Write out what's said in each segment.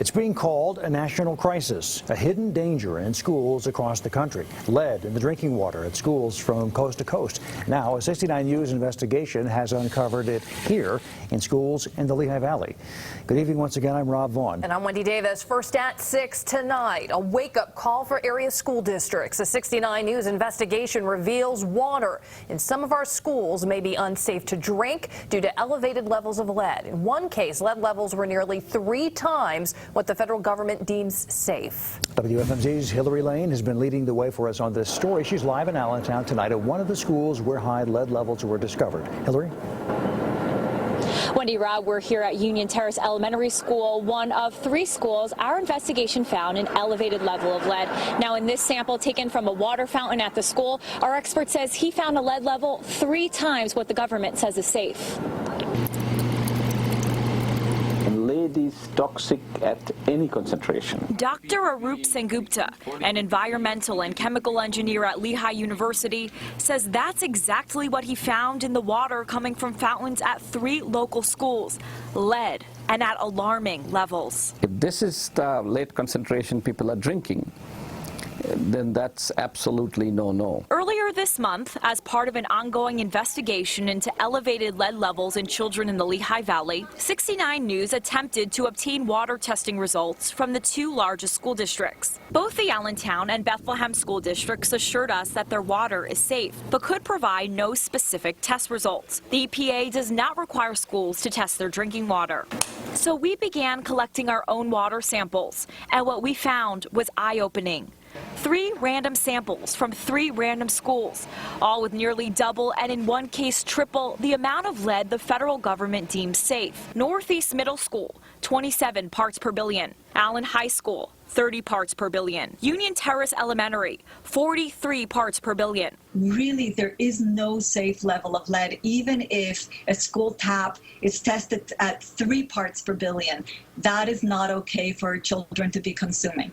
It's being called a national crisis, a hidden danger in schools across the country. Lead in the drinking water at schools from coast to coast. Now, a 69 News investigation has uncovered it here in schools in the Lehigh Valley. Good evening once again. I'm Rob Vaughn. And I'm Wendy Davis. First at 6 tonight, a wake-up call for area school districts. A 69 News investigation reveals water in some of our schools may be unsafe to drink due to elevated levels of lead. In one case, lead levels were nearly 3 times what the federal government deems safe. WFMZ's Hilary has been leading the way for us on this story. She's live in Allentown tonight at one of the schools where high lead levels were discovered. Hilary? Wendy, Rob, we're here at Union Terrace Elementary School, one of 3 schools our investigation found an elevated level of lead. Now, in this sample taken from a water fountain at the school, our expert says he found a lead level 3 times what the government says is safe. Lead is toxic at any concentration. Dr. Arup Sengupta, an environmental and chemical engineer at Lehigh University, says that's exactly what he found in the water coming from fountains at 3 local schools. Lead, and at alarming levels. If this is the lead concentration people are drinking, then that's absolutely no. Earlier this month, as part of an ongoing investigation into elevated lead levels in children in the Lehigh Valley, 69 News attempted to obtain water testing results from the 2 largest school districts. Both the Allentown and Bethlehem school districts assured us that their water is safe, but could provide no specific test results. The EPA does not require schools to test their drinking water. So we began collecting our own water samples, and what we found was eye-opening. 3 random samples from 3 random schools, all with nearly double and in one case triple the amount of lead the federal government deems safe. Northeast Middle School, 27 parts per billion. Allen High School, 30 parts per billion. Union Terrace Elementary, 43 parts per billion. Really, there is no safe level of lead, even if a school tap is tested at 3 parts per billion. That is not okay for children to be consuming.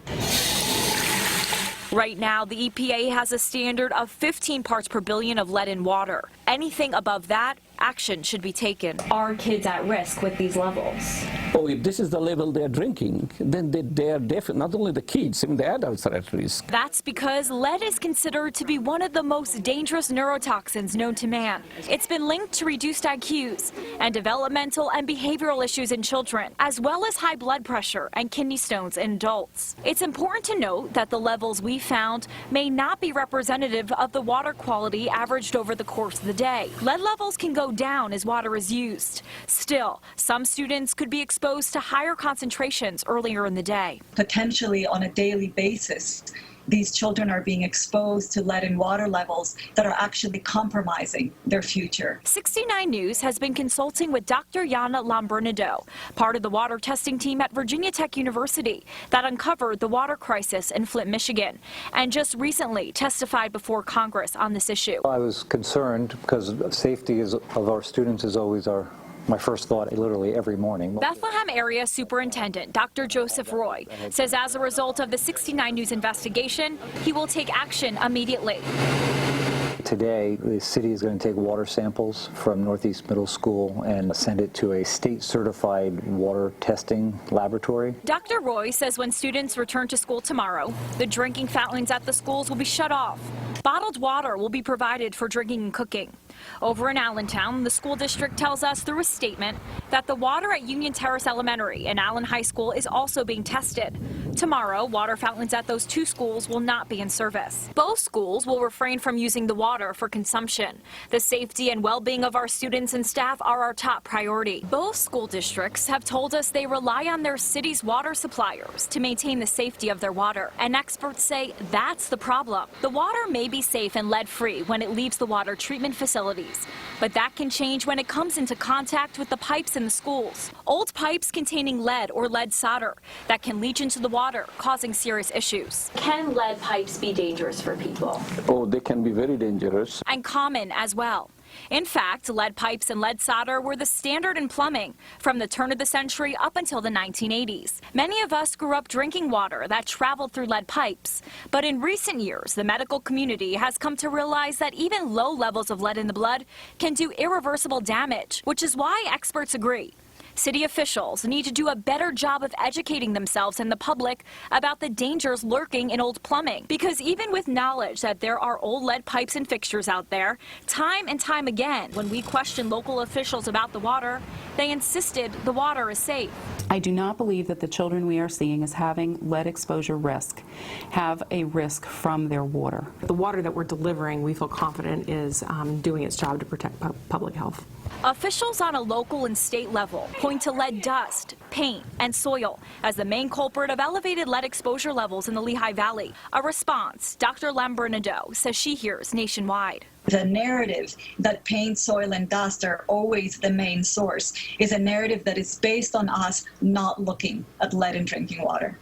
Right now, the EPA has a standard of 15 parts per billion of lead in water. Anything above that, action should be taken. Are kids at risk with these levels? Oh, if this is the level they're drinking, then they are definitely, not only the kids, even the adults are at risk. That's because lead is considered to be one of the most dangerous neurotoxins known to man. It's been linked to reduced IQs and developmental and behavioral issues in children, as well as high blood pressure and kidney stones in adults. It's important to note that the levels we found may not be representative of the water quality averaged over the course of the day. Lead levels can go down as water is used. Still, some students could be exposed to higher concentrations earlier in the day. Potentially on a daily basis, these children are being exposed to lead in water levels that are actually compromising their future. 69 News has been consulting with Dr. Yana Lombernado, part of the water testing team at Virginia Tech University that uncovered the water crisis in Flint, Michigan, and just recently testified before Congress on this issue. I was concerned because safety of our students is always my first thought literally every morning. Bethlehem Area Superintendent Dr. Joseph Roy says as a result of the 69 News investigation, he will take action immediately. Today, the city is going to take water samples from Northeast Middle School and send it to a state-certified water testing laboratory. Dr. Roy says when students return to school tomorrow, the drinking fountains at the schools will be shut off. Bottled water will be provided for drinking and cooking. Over in Allentown, the school district tells us through a statement that the water at Union Terrace Elementary and Allen High School is also being tested. Tomorrow, water fountains at those 2 schools will not be in service. Both schools will refrain from using the water for consumption. The safety and well-being of our students and staff are our top priority. Both school districts have told us they rely on their city's water suppliers to maintain the safety of their water. And experts say that's the problem. The water may be safe and lead-free when it leaves the water treatment facilities, but that can change when it comes into contact with the pipes in the schools. Old pipes containing lead or lead solder that can leach into the water, causing serious issues. Can lead pipes be dangerous for people? Oh, they can be very dangerous. And common as well. In fact, lead pipes and lead solder were the standard in plumbing from the turn of the century up until the 1980s. Many of us grew up drinking water that traveled through lead pipes. But in recent years, the medical community has come to realize that even low levels of lead in the blood can do irreversible damage, which is why experts agree City officials need to do a better job of educating themselves and the public about the dangers lurking in old plumbing. Because even with knowledge that there are old lead pipes and fixtures out there, time and time again, when we questioned local officials about the water, they insisted the water is safe. I do not believe that the children we are seeing as having lead exposure risk have a risk from their water. The water that we're delivering, we feel confident is doing its job to protect public health. Officials on a local and state level point to lead dust, paint, and soil as the main culprit of elevated lead exposure levels in the Lehigh Valley. A response Dr. Lambernado says she hears nationwide. The narrative that paint, soil, and dust are always the main source is a narrative that is based on us not looking at lead in drinking water.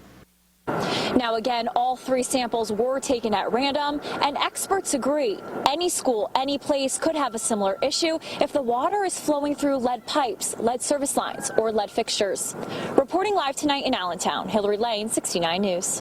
Now again, all 3 samples were taken at random, and experts agree any school, any place could have a similar issue if the water is flowing through lead pipes, lead service lines, or lead fixtures. Reporting live tonight in Allentown, Hilary Lane, 69 News.